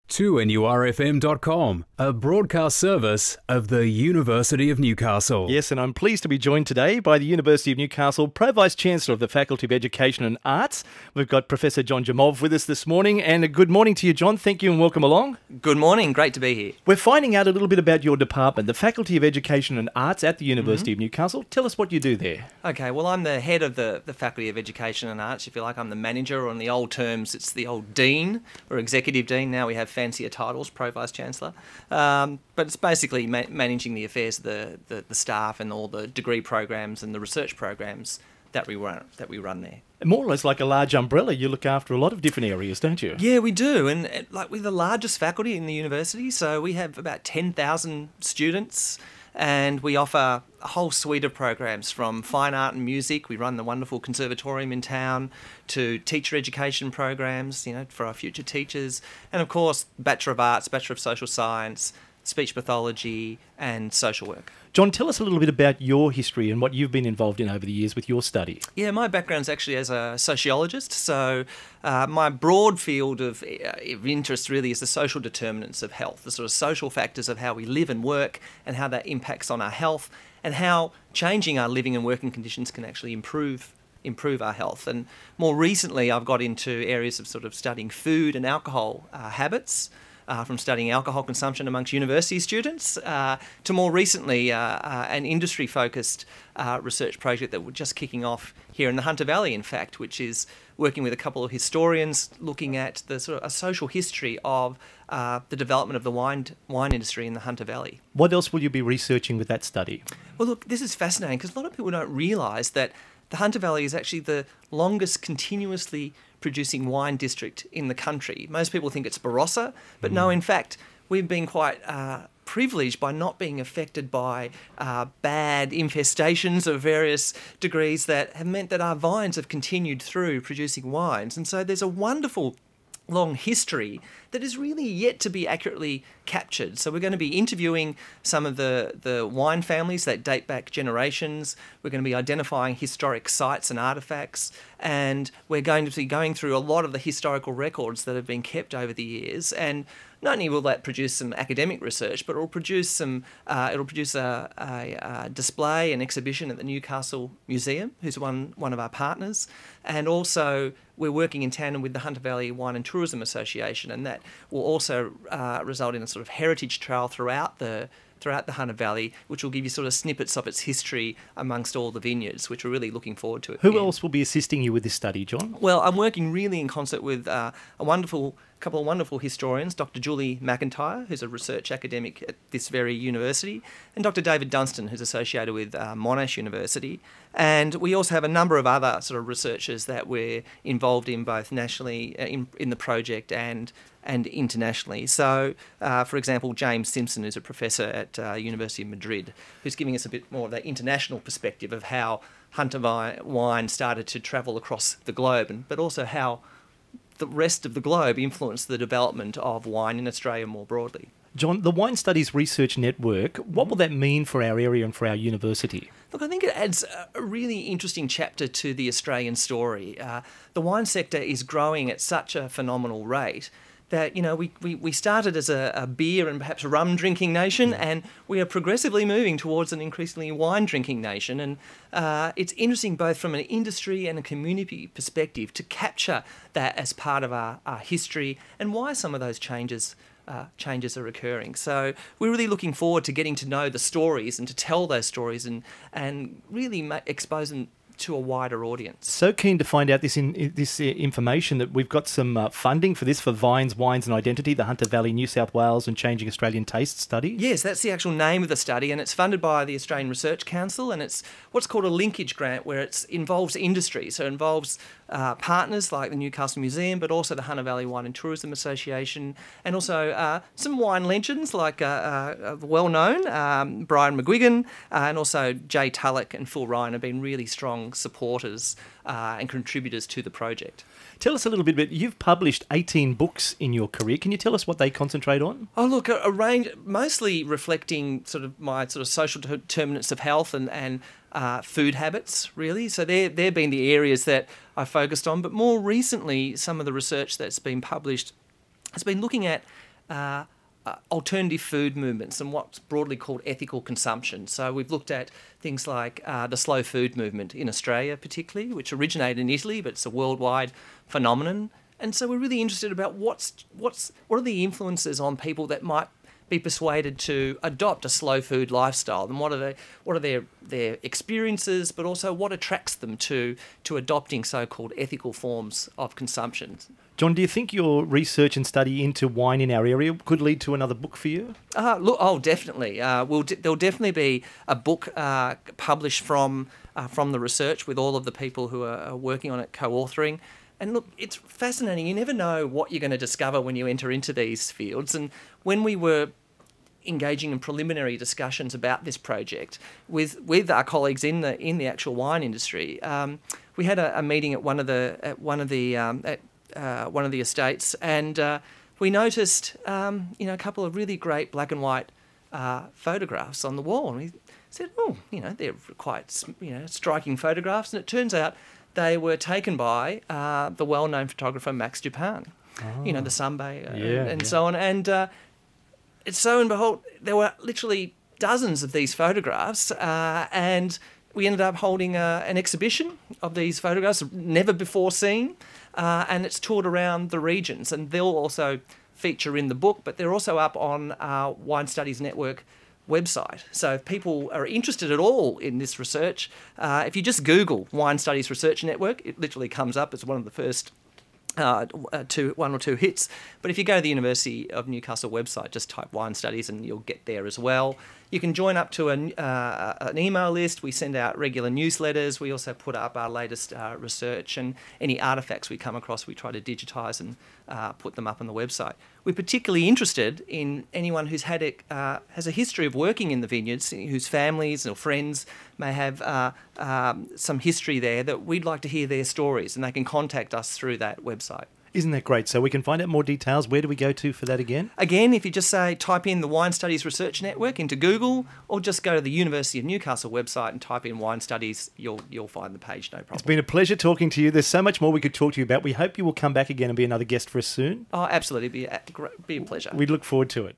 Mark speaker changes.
Speaker 1: 2NURFM.com, a broadcast service of the University of Newcastle.
Speaker 2: Yes, and I'm pleased to be joined today by the University of Newcastle Pro-Vice-Chancellor of the Faculty of Education and Arts. We've got Professor John Germov with us this morning, and a good morning to you, John. Thank you and welcome along.
Speaker 3: Good morning, great to be here.
Speaker 2: We're finding out a little bit about your department, the Faculty of Education and Arts at the University of Newcastle. Tell us what you do there.
Speaker 3: Okay, well, I'm the head of the Faculty of Education and Arts, if you like. I'm the manager, or in the old terms, it's the old dean, or executive dean. Now we have fancier titles, Pro-Vice-Chancellor. But it's basically managing the affairs of the staff and all the degree programs and the research programs that we run there.
Speaker 2: More or less like a large umbrella, you look after a lot of different areas, don't you?
Speaker 3: Yeah, we do. And like we're the largest faculty in the university, so we have about 10,000 students. And we offer a whole suite of programs from fine art and music. We run the wonderful conservatorium in town, to teacher education programs, you know, for our future teachers. And of course, Bachelor of Arts, Bachelor of Social Science, speech pathology and social work.
Speaker 2: John, tell us a little bit about your history and what you've been involved in over the years with your study.
Speaker 3: Yeah, my background's actually as a sociologist, so my broad field of interest really is the social determinants of health, the sort of social factors of how we live and work and how that impacts on our health and how changing our living and working conditions can actually improve our health. And more recently I've got into areas of sort of studying food and alcohol habits, from studying alcohol consumption amongst university students to more recently an industry-focused research project that we're just kicking off here in the Hunter Valley, in fact, which is working with a couple of historians looking at the sort of a social history of the development of the wine industry in the Hunter Valley.
Speaker 2: What else will you be researching with that study?
Speaker 3: Well, look, this is fascinating because a lot of people don't realise that the Hunter Valley is actually the longest continuously producing wine district in the country. Most people think it's Barossa, but no, in fact, we've been quite privileged by not being affected by bad infestations of various degrees that have meant that our vines have continued through producing wines. And so there's a wonderful long history that is really yet to be accurately captured. So we're going to be interviewing some of the wine families that date back generations. We're going to be identifying historic sites and artefacts, and we're going to be going through a lot of the historical records that have been kept over the years. And not only will that produce some academic research, but it'll produce a display and exhibition at the Newcastle Museum, who's one of our partners, and also we're working in tandem with the Hunter Valley Wine and Tourism Association, and that will also result in a sort of heritage trail throughout the Hunter Valley, which will give you sort of snippets of its history amongst all the vineyards, which we're really looking forward to.
Speaker 2: Who else will be assisting you with this study, John?
Speaker 3: Well, I'm working really in concert with a couple of wonderful historians, Dr. Julie McIntyre, who's a research academic at this very university, and Dr. David Dunstan, who's associated with Monash University. And we also have a number of other sort of researchers that we're involved in both nationally in the project and internationally. So, for example, James Simpson, who's a professor at University of Madrid, who's giving us a bit more of that international perspective of how Hunter wine started to travel across the globe, but also how the rest of the globe influenced the development of wine in Australia more broadly.
Speaker 2: John, the Wine Studies Research Network, what will that mean for our area and for our university?
Speaker 3: Look, I think it adds a really interesting chapter to the Australian story. The wine sector is growing at such a phenomenal rate that, you know, we started as a beer and perhaps rum drinking nation, and we are progressively moving towards an increasingly wine drinking nation. And it's interesting both from an industry and a community perspective to capture that as part of our history and why some of those changes are occurring. So we're really looking forward to getting to know the stories and to tell those stories and really expose them to a wider audience.
Speaker 2: So keen to find out this information that we've got some funding for this, for Vines, Wines and Identity, the Hunter Valley, New South Wales and Changing Australian Taste study.
Speaker 3: Yes, that's the actual name of the study, and it's funded by the Australian Research Council, and it's what's called a linkage grant, where it involves industry. So it involves partners like the Newcastle Museum, but also the Hunter Valley Wine and Tourism Association, and also some wine legends like well-known Brian McGuigan, and also Jay Tulloch and Phil Ryan have been really strong supporters and contributors to the project.
Speaker 2: Tell us a little bit. You've published 18 books in your career. Can you tell us what they concentrate on?
Speaker 3: Oh, look, a range, mostly reflecting sort of my sort of social determinants of health and food habits, really. So they've been the areas that I focused on. But more recently, some of the research that's been published has been looking at alternative food movements and what's broadly called ethical consumption. So we've looked at things like the slow food movement in Australia particularly, which originated in Italy, but it's a worldwide phenomenon. And so we're really interested about what are the influences on people that might be persuaded to adopt a slow food lifestyle, and what are their experiences, but also what attracts them to adopting so-called ethical forms of consumption.
Speaker 2: John, do you think your research and study into wine in our area could lead to another book for you?
Speaker 3: Definitely. There'll definitely be a book published from the research with all of the people who are working on it, co-authoring. And look, it's fascinating. You never know what you're going to discover when you enter into these fields. And when we were engaging in preliminary discussions about this project with our colleagues in the actual wine industry, we had a meeting at one of the estates, and we noticed a couple of really great black and white photographs on the wall, and we said, they're quite striking photographs, and it turns out they were taken by the well-known photographer Max Dupin, the Sunbay and so on. And so and behold, there were literally dozens of these photographs, and we ended up holding an exhibition of these photographs, never before seen, and it's toured around the regions. And they'll also feature in the book, but they're also up on our Wine Studies Network website. So if people are interested at all in this research, if you just Google Wine Studies Research Network, it literally comes up as one of the first one or two hits. But if you go to the University of Newcastle website, just type wine studies and you'll get there as well. You can join up to an email list. We send out regular newsletters. We also put up our latest research, and any artefacts we come across, we try to digitise and put them up on the website. We're particularly interested in anyone who's has a history of working in the vineyards, whose families or friends may have some history there, that we'd like to hear their stories, and they can contact us through that website.
Speaker 2: Isn't that great? So we can find out more details. Where do we go to for that again?
Speaker 3: Again, if you just type in the Wine Studies Research Network into Google, or just go to the University of Newcastle website and type in Wine Studies, you'll find the page, no problem.
Speaker 2: It's been a pleasure talking to you. There's so much more we could talk to you about. We hope you will come back again and be another guest for us soon.
Speaker 3: Oh, absolutely. It'd be a pleasure.
Speaker 2: We look forward to it.